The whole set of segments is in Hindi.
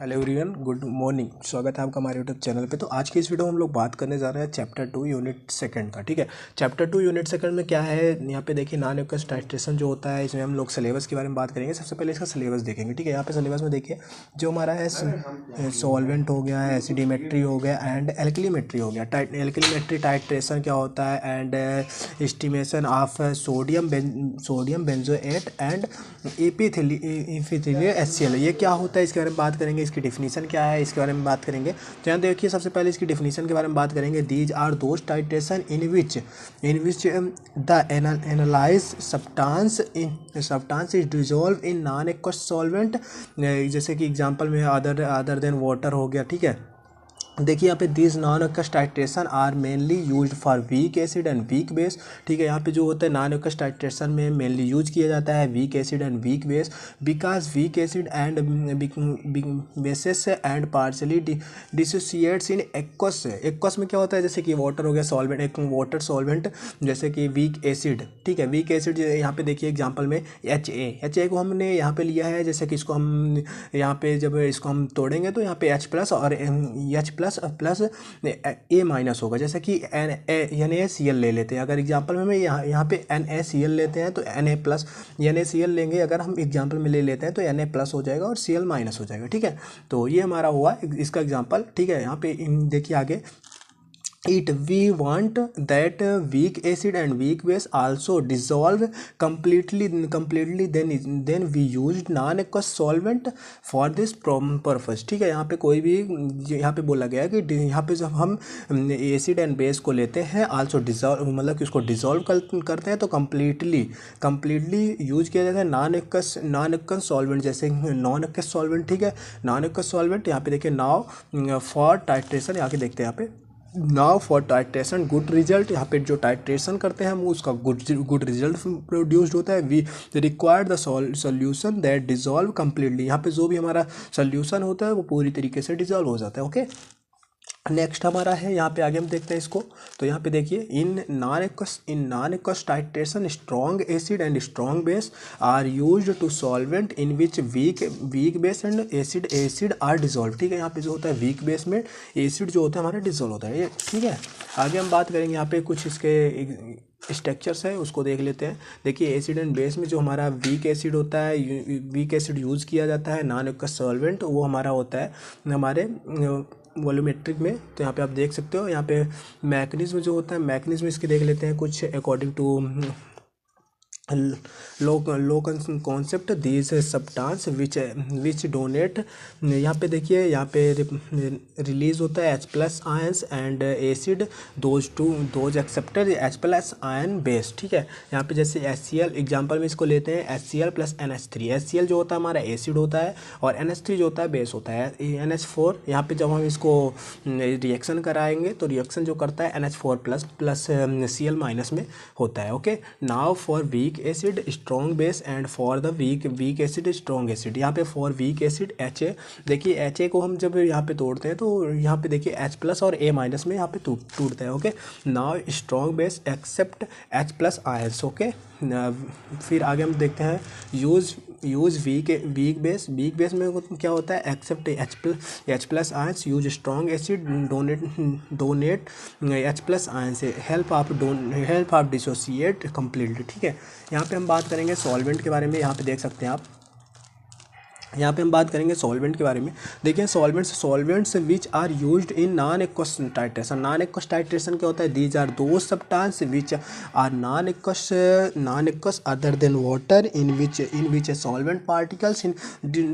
Hello everyone, good morning. स्वागत है आपका हमारे यूट्यूब चैनल पे। तो आज की इस वीडियो में हम लोग बात करने जा रहे हैं चैप्टर 2 यूनिट सेकंड का। ठीक है, चैप्टर 2 यूनिट सेकंड में क्या है, यहाँ पे देखिए नॉन एक्वस टाइट्रेशन जो होता है, इसमें हम लोग सिलेबस के बारे में बात करेंगे। सबसे पहले इसका सिलेबस देखेंगे। ठीक है, यहाँ पे सिलेबस में देखिए जो हमारा है सॉल्वेंट हो गया है, एसिडिमेट्री हो गया एंड एल्कलीमेट्री हो गया। एल्कलीमेट्री टाइट्रेशन क्या होता है and estimation of sodium benzoate and epithelial HCl, ये क्या होता है इसके बारे में बात करेंगे। इसकी डिफिनीशन क्या है इसके बारे में बात करेंगे। तो यहाँ देखिए सबसे पहले इसकी डिफिनीशन के बारे में बात करेंगे। These are those titration in which the analyse substance is dissolve in non aqueous solvent. जैसे कि एग्जांपल में अदर देन वाटर हो गया। ठीक है, देखिए यहाँ पे this non aqueous titration are mainly used for weak acid and weak base. ठीक है, यहाँ पे जो होता है नॉन एक्वस टाइट्रेशन में मेनली यूज किया जाता है weak acid and weak base, because weak acid and bases and partially dissociates in aqueous. Aqueous में क्या होता है, जैसे कि वाटर हो गया, सॉल्वेंट, एक वाटर सॉल्वेंट जैसे कि वीक एसिड। ठीक है, वीक एसिड यहाँ पे देखिए एग्जाम्पल में HA को हमने यहाँ पे लिया है। जैसे कि इसको हम यहाँ पे जब इसको हम तोड़ेंगे तो यहाँ पे H+ और H++ A- होगा। जैसे कि NaCl ले लेते हैं। अगर एग्जांपल में यहाँ पे NaCl लेते हैं तो Na+ NaCl लेंगे, अगर हम एग्जांपल में ले लेते हैं तो Na+ हो जाएगा और Cl- हो जाएगा। ठीक है, तो ये हमारा हुआ इसका एग्जांपल। ठीक है, यहाँ पे देखिए आगे we want that weak acid and weak base also dissolve completely, then we used non-aqueous solvent for this purpose। ठीक है, यहाँ पे कोई भी यहाँ पे बोला गया है कि यहाँ पे जब हम एसिड एंड बेस को लेते हैं आल्सो डिजॉल्व, मतलब कि उसको डिजॉल्व करते हैं तो कम्प्लीटली यूज किया जाता है नॉन एक्वस सॉल्वेंट, जैसे नॉन एक्वस सॉल्वेंट। ठीक है, नॉन एक्वस सॉल्वेंट यहाँ पे देखिए नाउ फॉर टाइट्रेशन, यहाँ पे देखते हैं यहाँ पे now for titration good result. यहाँ पे जो टाइट्रेशन करते हैं हम उसका गुड रिजल्ट प्रोड्यूस्ड होता है। We require the solution that dissolve completely. यहाँ पे जो भी हमारा सोल्यूशन होता है वो पूरी तरीके से डिजॉल्व हो जाता है। ओके, नेक्स्ट हमारा है यहाँ पे आगे हम देखते हैं इसको। तो यहाँ पे देखिए in non aqueous titration strong acid and strong base are used to solvent in which weak base and acid are dissolve. ठीक है, यहाँ पे जो होता है वीक बेस में एसिड जो होता है हमारा डिजॉल्व होता है ये। ठीक है, आगे हम बात करेंगे यहाँ पे कुछ इसके स्ट्रक्चर्स है उसको देख लेते हैं। देखिए एसिड एंड बेस में जो हमारा वीक एसिड होता है, वीक एसिड यूज़ किया जाता है नॉन एक्वस सॉल्वेंट, वो हमारा होता है हमारे वॉल्यूमेट्रिक में। तो यहाँ पे आप देख सकते हो, यहाँ पे मैकेनिज्म जो होता है, मैकेनिज्म इसके देख लेते हैं कुछ according to low concept these substance which donate. यहाँ पे देखिए यहाँ पे रिलीज होता है H+ ions and acid those accepted H+ ion base. ठीक है, यहाँ पे जैसे HCl एग्जांपल में इसको लेते हैं HCl + NH3। HCl जो होता है हमारा एसिड होता है और NH3 जो होता है बेस होता है। NH4 यहाँ पे जब हम इसको रिएक्शन कराएंगे तो रिएक्शन जो करता है NH4+ Cl- में होता है। Okay, now for weak acid strong base and for the weak acid strong acid. यहाँ पे फॉर वीक एसिड HA, देखिए HA को हम जब यहाँ पे तोड़ते हैं तो यहाँ पे देखिए H+ और A- में यहाँ पे टूटता है। Okay, now strong base accept H+ ions. Okay, फिर आगे हम देखते हैं यूज वीक बेस में क्या होता है, accept H+ ions, use strong acid, donate H+ ion से हेल्प ऑफ डिसोसिएट कम्प्लीटली। ठीक है, यहाँ पे हम बात करेंगे सॉल्वेंट के बारे में। यहाँ पे देख सकते हैं आप, यहाँ पे हम बात करेंगे सॉल्वेंट के बारे में। देखिए solvents which are used in non aqueous titration. Non aqueous titration क्या होता है, these are those substance which are non aqueous other than water in which solvent particles in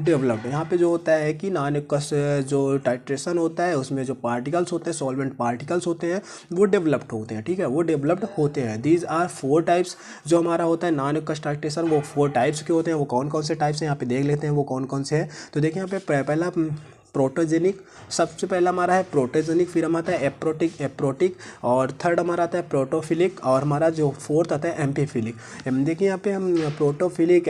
developed. यहाँ पे जो होता है कि नॉन एक्वस जो टाइट्रेशन होता है उसमें जो पार्टिकल्स होते हैं, सॉल्वेंट पार्टिकल्स होते हैं, वो डेवलप्ड होते हैं। ठीक है, वो डेवलप्ड होते हैं। दीज आर 4 टाइप्स जो हमारा होता है नॉन एक्वस टाइट्रेशन, वो 4 टाइप्स के होते हैं। वो कौन कौन से टाइप्स हैं यहाँ पे देख लेते हैं, वो कौन कौन से हैं। तो देखिए यहाँ पे प्रोटोजेनिक, सबसे पहला हमारा है प्रोटोजेनिक, फिर हमारा आता है एप्रोटिक और थर्ड हमारा आता है प्रोटोफिलिक और हमारा जो फोर्थ आता है एम्फीफिलिक। देखिए यहाँ पे हम प्रोटोफिलिक,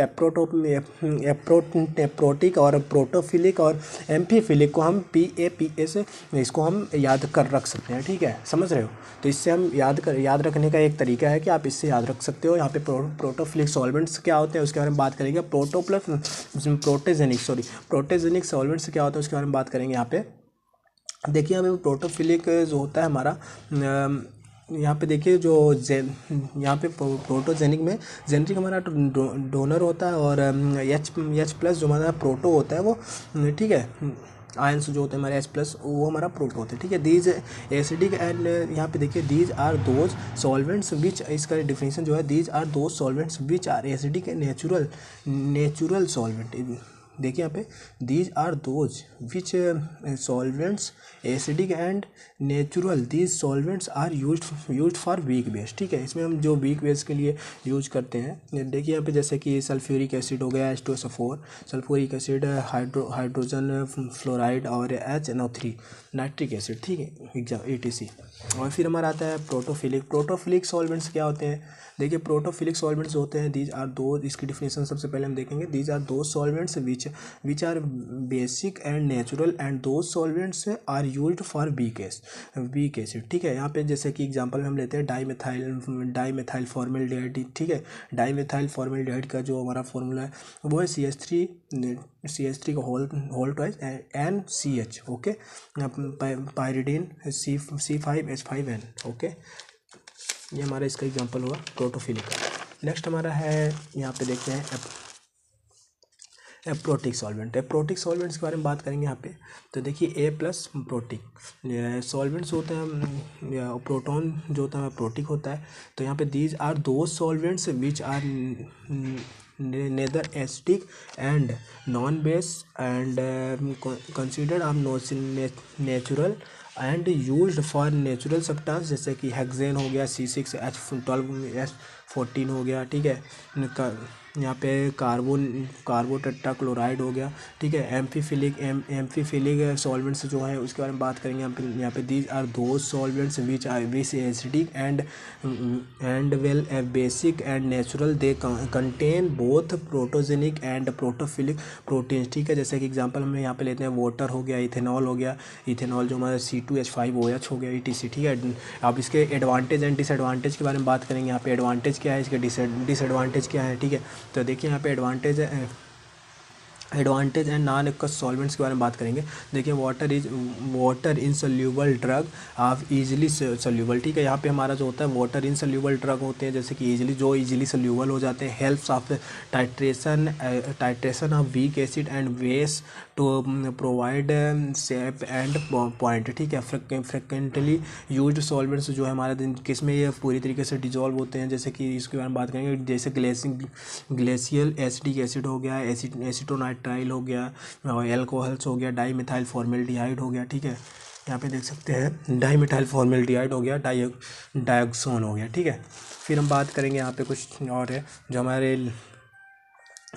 एप्रोटिक और प्रोटोफिलिक और एम्फीफिलिक को हम PAPA से इसको हम याद कर रख सकते हैं, ठीक है, समझ रहे हो। तो इससे हम याद रखने का एक तरीका है कि आप इससे याद रख सकते हो। यहाँ पे प्रोटोफिलिक सॉल्वेंट्स क्या होते हैं उसके बारे में बात करेंगे। प्रोटोजेनिक सॉल्वेंट्स क्या होता है उसके बारे में बात करेंगे। यहाँ पे देखिए यहाँ पे प्रोटोफिलिक जो होता है हमारा, यहाँ पे देखिए जो यहाँ पे प्रोटोजेनिक में जेनेरिक हमारा डोनर होता है और H+ जो हमारा प्रोटो होता है वो, ठीक है, आयंस जो होते हैं हमारे H+ वो हमारा प्रोटो होते हैं, ठीक है। दीज एसिडिक एंड यहाँ पे देखिए these are those solvents which, इसका डिफिनेशन जो है, these are those solvents which are acidic and natural solvent. देखिए यहाँ पे these are those which solvents acidic and natural, these solvents are used for weak base, ठीक है। इसमें हम जो वीक बेस के लिए यूज करते हैं, देखिए यहाँ पे जैसे कि सल्फ्यूरिक एसिड हो गया H2SO4, sulphuric acid, hydrogen fluoride और HNO3 नाइट्रिक एसिड, ठीक है, ETC। और फिर हमारा आता है प्रोटोफिलिक सॉल्वेंट्स क्या होते हैं। देखिए प्रोटोफिलिक सॉल्वेंट्स होते हैं, दीज आर दो, इसकी डिफिनेशन सबसे पहले हम देखेंगे। दीज आर दो solvents which are basic and natural and दो solvents are used for weak acid, ठीक है। यहाँ पे जैसे कि एग्जांपल हम लेते हैं डाईमेथाइल फॉर्मेल्डिहाइड, ठीक है। डाईमेथाइल फॉर्मेल्डिहाइड का जो हमारा फॉर्मूला है वो है CH3 का whole twice NCH, okay, pyridine C5H5N, okay. ये हमारा इसका एग्जांपल हुआ प्रोटोफिलिक का। नेक्स्ट हमारा है, यहाँ पे देखते हैं एप्रोटिक सॉल्वेंट्स के बारे में बात करेंगे यहाँ पे। तो देखिए A+ प्रोटिक सॉल्वेंट्स होते हैं, प्रोटॉन जो होता है प्रोटिक होता है। तो यहाँ पे दीज आर दो solvents which are neither acidic and non base and considered are natural and used for natural substance, जैसे कि हेक्सेन हो गया, C6H12S14 हो गया, ठीक है। यहाँ पे कार्बो टेट्राक्लोराइड हो गया, ठीक है। एम्फीफिलिक सॉल्वेंट्स जो है उसके बारे में बात करेंगे यहाँ पे दीज आर दो solvents which are acidic and well basic and natural, they contain both protogenic and protophilic proteins, ठीक है। जैसे कि एग्जांपल हम यहाँ पे लेते हैं वाटर हो गया, इथेनॉल हो गया, इथेनॉल जो हमारा C2H5OH हो गया, ETC, ठीक है। अब इसके एडवांटेज एंड डिसएडवांटेज के बारे में बात करेंगे। यहाँ पे एडवांटेज क्या है, इसके डिसएडवांटेज क्या है, ठीक है। तो देखिए यहाँ पे advantage and non aqueous solvents के बारे में बात करेंगे। देखिए water insoluble drug of easily soluble, ठीक है। यहाँ पे हमारा जो होता है वाटर इनसोल्यूबल ड्रग होते हैं, जैसे कि इजीली सोल्यूबल हो जाते हैं। Helps of titration of weak acid and base to provide shape and point, ठीक है। फ्रिक्वेंटली यूज्ड सॉल्वेंट्स जो है हमारे किसमें ये पूरी तरीके से डिजॉल्व होते हैं, जैसे कि इसके बारे में बात करेंगे। जैसे ग्लेशियल एसिडिक एसिड हो गया, एसीटोनाइट्राइल हो गया, एल्कोहल्स हो गया, डाईमिथाइल फॉर्मेल्डिहाइड हो गया, ठीक है। यहाँ पे देख सकते हैं डाईमिथाइल फॉर्मेल्डिहाइड हो गया, डायोक्सोन हो गया, ठीक है। फिर हम बात करेंगे यहाँ पे कुछ और है जो हमारे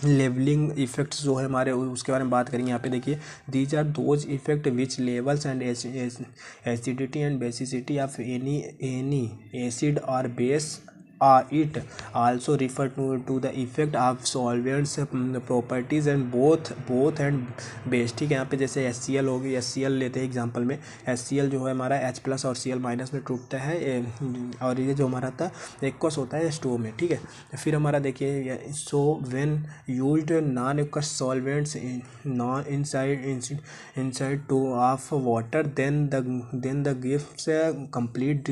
लेवलिंग इफेक्ट्स जो है हमारे, उसके बारे में बात करेंगे। यहाँ पे देखिए these are those effect which levels and acidity and basicity of any acid और base it also refer to the effect of solvents properties and both and base, ठीक है। यहाँ पे जैसे HCl होगी, HCl लेते हैं एग्जांपल में। HCl जो है हमारा H+ और Cl- में टूटता है, और ये जो हमारा था एक्वस होता है H2O में, ठीक है। फिर हमारा देखिए so when used non aqueous solvents inside to of water then the gives complete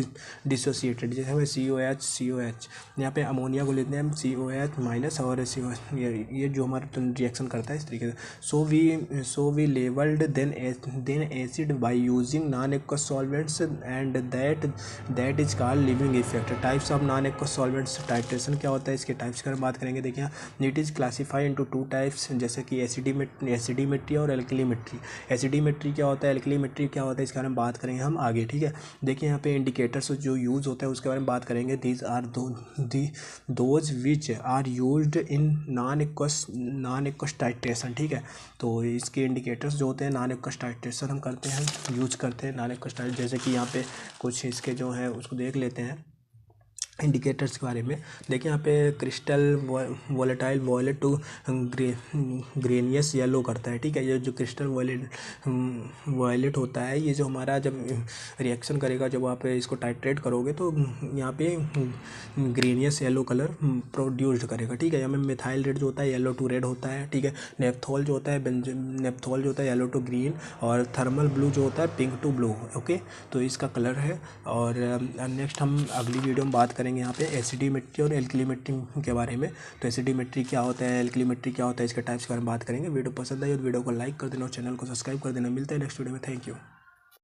dissociated, जैसे हमें COH यहाँ पे अमोनिया को लेते हैं हम COH- और COH, ये जो हमारा रिएक्शन करता है इस तरीके से। So we levelled then acid by using non aqueous solvents and that is called levelling effect. Types of non aqueous solvents, titration क्या होता है, इसके टाइप्स की बात करेंगे। देखिए it is classified into 2 types, जैसे कि एसिडीमेट्री और एल्कलीमेट्री। एसिडीमेट्री क्या होता है, एल्कलीमेट्री क्या होता है, इसके बारे में बात करेंगे हम आगे, ठीक है। देखिए यहाँ पे इंडिकेटर्स जो यूज़ होता है उसके बारे में बात करेंगे। These are those those which are used in non aqueous titration, ठीक है। तो इसके इंडिकेटर्स जो होते हैं नॉन एक्वस टाइट्रेशन हम करते हैं, यूज करते हैं नॉन एक्वस टाइट, जैसे कि यहाँ पे कुछ इसके जो है उसको देख लेते हैं इंडिकेटर्स के बारे में। देखिए यहाँ पे crystal volatile violet to greenish yellow करता है, ठीक है। ये जो क्रिस्टल वॉयलेट होता है, ये जो हमारा जब रिएक्शन करेगा, जब आप इसको टाइट्रेट करोगे तो यहाँ पे ग्रेनियस येलो कलर प्रोड्यूस्ड करेगा, ठीक है। यहाँ में मिथाइल रेड जो होता है येलो टू रेड होता है, ठीक है। नेप्थोल जो होता है नेप्थोल जो होता है येलो टू ग्रीन, और थर्मल ब्लू जो होता है पिंक टू ब्लू, ओके। तो इसका कलर है। और नेक्स्ट हम अगली वीडियो में बात करेंगे यहाँ पे एसिडिमेट्री और एल्कलीमेट्री के बारे में। तो एसिडिमेट्री क्या होता है, एल्कलीमेट्री क्या होता है, इसके टाइप्स के बारे में बात करेंगे। वीडियो पसंद आई और वीडियो को लाइक कर देना और चैनल को सब्सक्राइब कर देना। मिलते हैं नेक्स्ट वीडियो में। Thank you.